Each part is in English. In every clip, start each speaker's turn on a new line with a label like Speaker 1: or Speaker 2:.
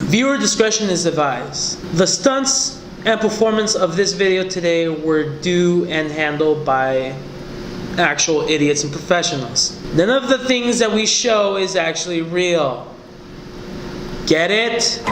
Speaker 1: Viewer discretion is advised. The stunts and performance of this video today were due and handled by actual idiots and professionals. None of the things that we show is actually real. Get it?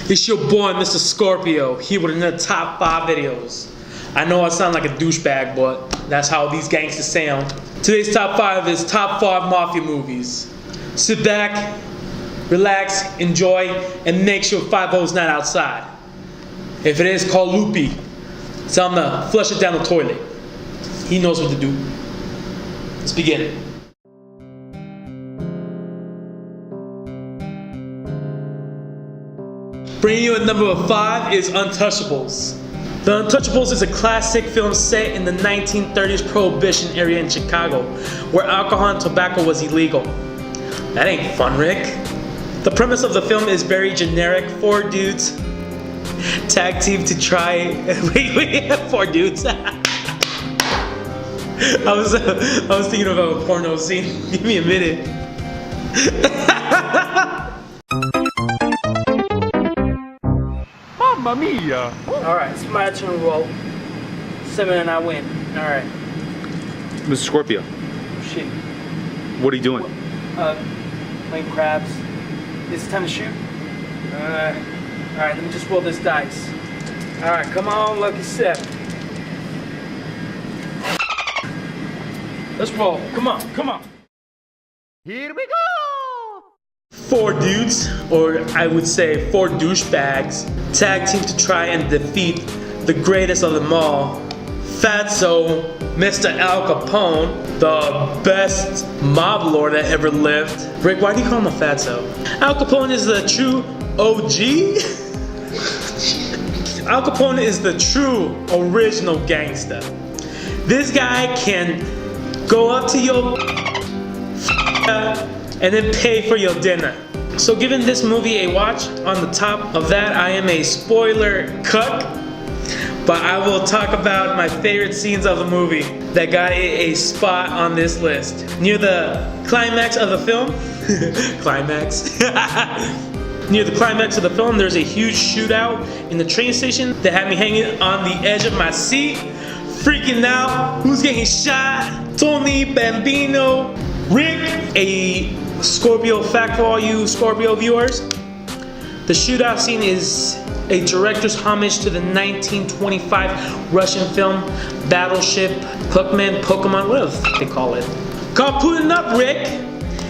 Speaker 1: It's your boy, Mr. Scorpio, here with another top 5 videos. I know I sound like a douchebag, but that's how these gangsters sound. Today's top 5 is top 5 Mafia movies. Sit back, relax, enjoy, and make sure 5-0's not outside. If it is, call Loopy. Tell him to flush it down the toilet. He knows what to do. Let's begin. Bringing you at number 5 is Untouchables. The Untouchables is a classic film set in the 1930s Prohibition era in Chicago, where alcohol and tobacco was illegal. That ain't fun, Rick. The premise of the film is very generic. 4 dudes tag team to try. Wait, 4 dudes. I was thinking of a porno scene. Give me a minute.
Speaker 2: Mamma mia!
Speaker 1: Alright, it's my turn to roll. 7 and I win. Alright.
Speaker 2: Mr. Scorpio,
Speaker 1: Shit.
Speaker 2: what are you doing?
Speaker 1: Playing crabs. Is it time to shoot? Alright, let me just roll this dice. Alright, come on, lucky 7. Let's roll. Come on, come on.
Speaker 2: Here we go!
Speaker 1: 4 dudes, or I would say 4 douchebags, tag team to try and defeat the greatest of them all, Fatso, Mr. Al Capone, the best mob lord that ever lived. Rick, why do you call him a Fatso? Al Capone is the true OG? Al Capone is the true original gangster. This guy can go up to your and then pay for your dinner. So giving this movie a watch, on the top of that I am a spoiler cuck, but I will talk about my favorite scenes of the movie that got a spot on this list. Near the climax of the film, near the climax of the film, there's a huge shootout in the train station that had me hanging on the edge of my seat, freaking out. Who's getting shot? Tony, Bambino, Rick. A Scorpio fact for all you Scorpio viewers: the shootout scene is a director's homage to the 1925 Russian film Battleship Pokemon, whatever the f they call it. Call Putin up, Rick,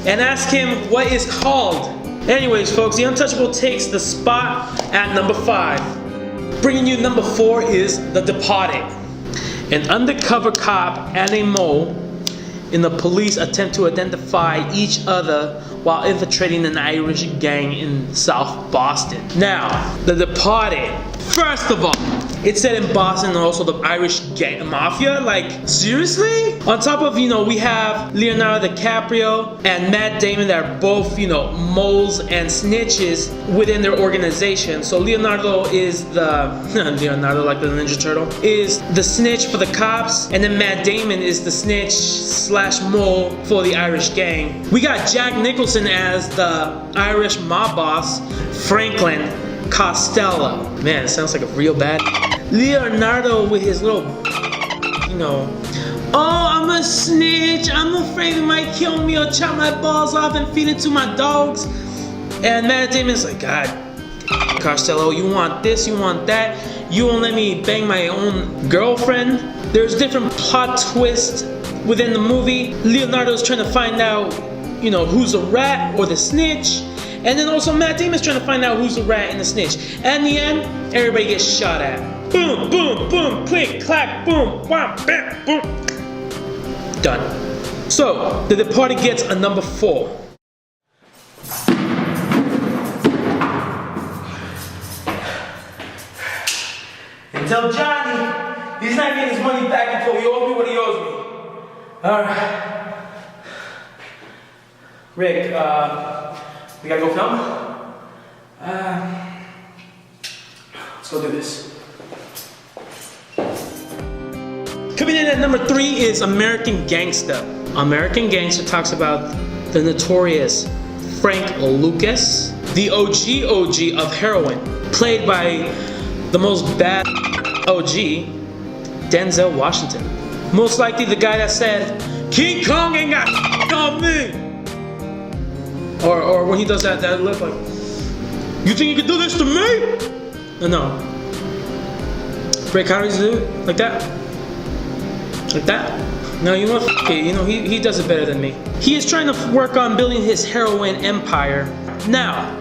Speaker 1: and ask him what it's called. Anyways, folks, The Untouchable takes the spot at number 5. Bringing you number 4 is The Departed. An undercover cop and a mole in the police attempt to identify each other while infiltrating an Irish gang in South Boston. Now, The Departed. First of all, it's set in Boston and also the Irish gang mafia. Like, seriously? On top of, we have Leonardo DiCaprio and Matt Damon that are both, moles and snitches within their organization. So Leonardo is the, Leonardo like the Ninja Turtle, is the snitch for the cops, and then Matt Damon is the snitch slash mole for the Irish gang. We got Jack Nicholson as the Irish mob boss, Franklin Costello. Man, it sounds like a real bad. Leonardo with his little, oh, I'm a snitch, I'm afraid it might kill me or chop my balls off and feed it to my dogs. And Matt Damon's like, God, Costello, you want this, you want that, you won't let me bang my own girlfriend. There's different plot twists within the movie. Leonardo's trying to find out, who's a rat or the snitch. And then also Matt Damon's trying to find out who's the rat and the snitch. And in the end, everybody gets shot at. Boom, boom, boom, click, clack, boom, wham, bam, boom. Done. So, The Departed gets a number 4. And tell Johnny he's not getting his money back until he owes me what he owes me. Alright. Rick, we gotta go film? Let's go do this. Coming in at number 3 is American Gangster. American Gangster talks about the notorious Frank Lucas, the OG of heroin, played by the most bad OG, Denzel Washington. Most likely the guy that said, King Kong ain't got on me. Or when he does that look like, you think you can do this to me? No. Break, how does he do it? Like that? Like that? No, you know what? You know, he does it better than me. He is trying to work on building his heroin empire. Now,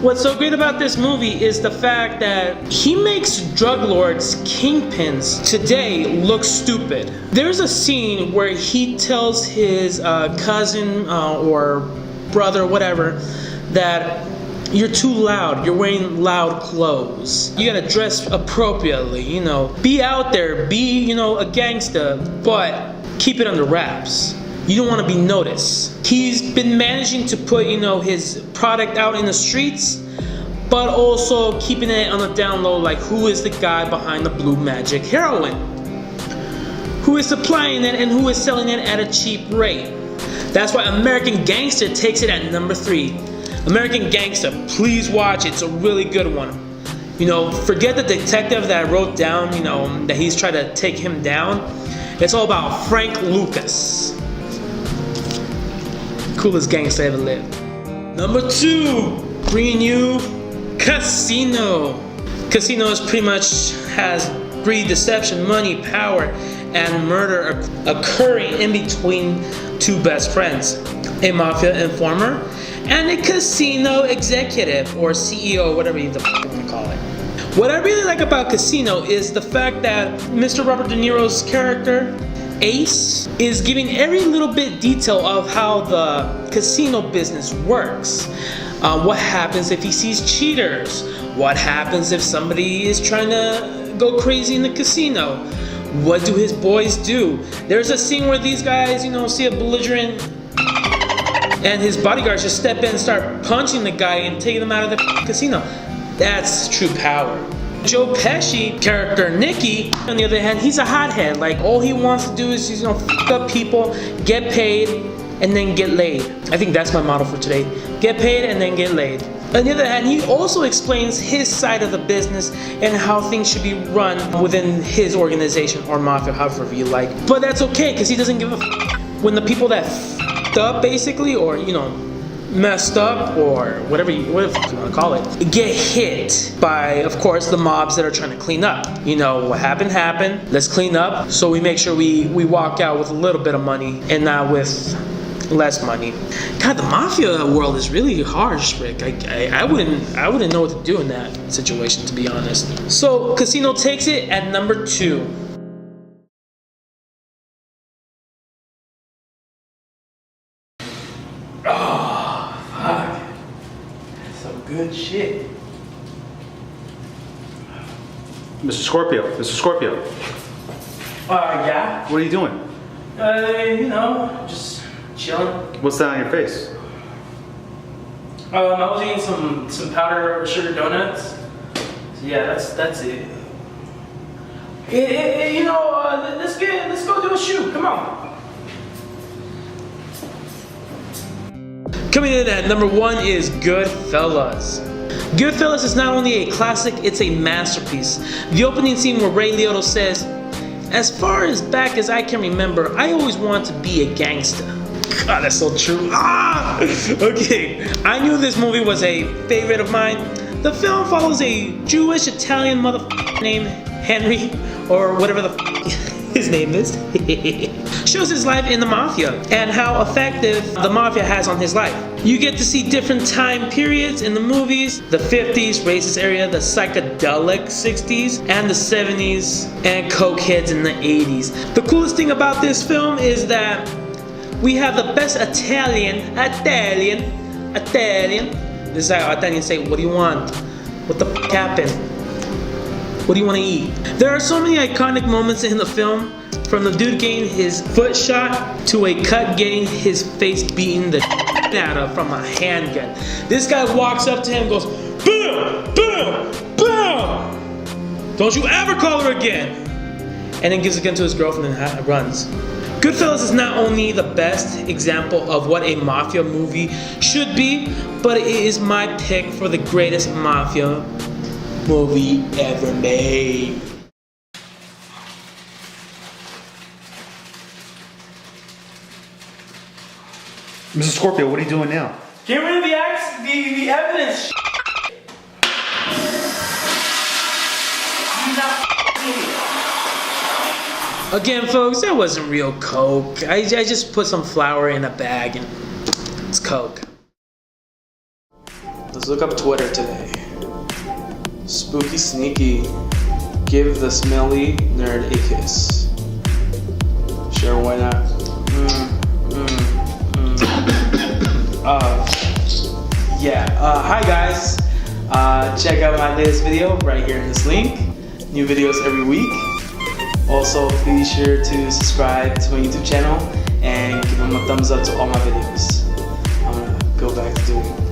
Speaker 1: what's so great about this movie is the fact that he makes drug lords, kingpins today look stupid. There's a scene where he tells his cousin or brother, whatever, that you're too loud, you're wearing loud clothes. You gotta dress appropriately, you know. Be out there, be, you know, a gangster, but keep it under wraps. You don't wanna be noticed. He's been managing to put, you know, his product out in the streets, but also keeping it on the down low, like who is the guy behind the blue magic heroin? Who is supplying it and who is selling it at a cheap rate? That's why American Gangster takes it at number 3. American Gangster, please watch it. It's a really good one. You know, forget the detective that wrote down, you know, that he's trying to take him down. It's all about Frank Lucas. Coolest gangster ever lived. Number 2, bringing you Casino. Casino is pretty much has greed, deception, money, power, and murder occurring in between two best friends, a mafia informer and a casino executive or CEO, whatever you want to call it. What I really like about Casino is the fact that Mr. Robert De Niro's character, Ace, is giving every little bit detail of how the casino business works. What happens if he sees cheaters? What happens if somebody is trying to go crazy in the casino? What do his boys do? There's a scene where these guys, you know, see a belligerent and his bodyguards just step in and start punching the guy and taking him out of the casino. That's true power. Joe Pesci character Nicky, on the other hand, he's a hothead. Like, all he wants to do is, you know, fuck up people, get paid, and then get laid. I think that's my motto for today. Get paid and then get laid. On the other hand, he also explains his side of the business and how things should be run within his organization or mafia, however you like. But that's okay, because he doesn't give a f*** when the people that f***ed up, basically, or, you know, messed up, or whatever you want to call it, get hit by, of course, the mobs that are trying to clean up. You know, what happened, let's clean up, so we make sure we walk out with a little bit of money and not with less money. God, the mafia world is really harsh, Rick. I wouldn't know what to do in that situation, to be honest. So Casino takes it at number 2. Oh, fuck. That's some good shit.
Speaker 2: Mr. Scorpio. Mr. Scorpio.
Speaker 1: Yeah?
Speaker 2: What are you doing?
Speaker 1: You know, just chilling.
Speaker 2: What's that on your face?
Speaker 1: I was eating some powder sugar donuts. So yeah, that's it. You know, let's go do a shoot. Come on. Coming in at number 1 is Goodfellas. Goodfellas is not only a classic, it's a masterpiece. The opening scene where Ray Liotta says, "As far as back as I can remember, I always wanted to be a gangster." God, that's so true. Okay, I knew this movie was a favorite of mine. The film follows a Jewish Italian motherfucker named Henry, or whatever the his name is. Shows his life in the mafia and how effective the mafia has on his life. You get to see different time periods in the movies: the 50s, racist era, the psychedelic 60s, and the 70s, and coke heads in the 80s. The coolest thing about this film is that we have the best Italian. This is how Italians say, "What do you want? What the f*** happened? What do you want to eat?" There are so many iconic moments in the film, from the dude getting his foot shot to a cut getting his face beaten the out of from a handgun. This guy walks up to him and goes, "Boom, boom, boom! Don't you ever call her again!" And then gives a gun to his girlfriend and runs. Goodfellas is not only the best example of what a mafia movie should be, but it is my pick for the greatest mafia movie ever made.
Speaker 2: Mr. Scorpio, what are you doing now?
Speaker 1: Get rid of the evidence. Again, folks, that wasn't real Coke. I just put some flour in a bag and it's Coke. Let's look up Twitter today. Spooky Sneaky. Give the smelly nerd a kiss. Sure, why not? Hi guys. Check out my latest video right here in this link. New videos every week. Also, please sure to subscribe to my YouTube channel and give them a thumbs up to all my videos. I'm gonna go back to doing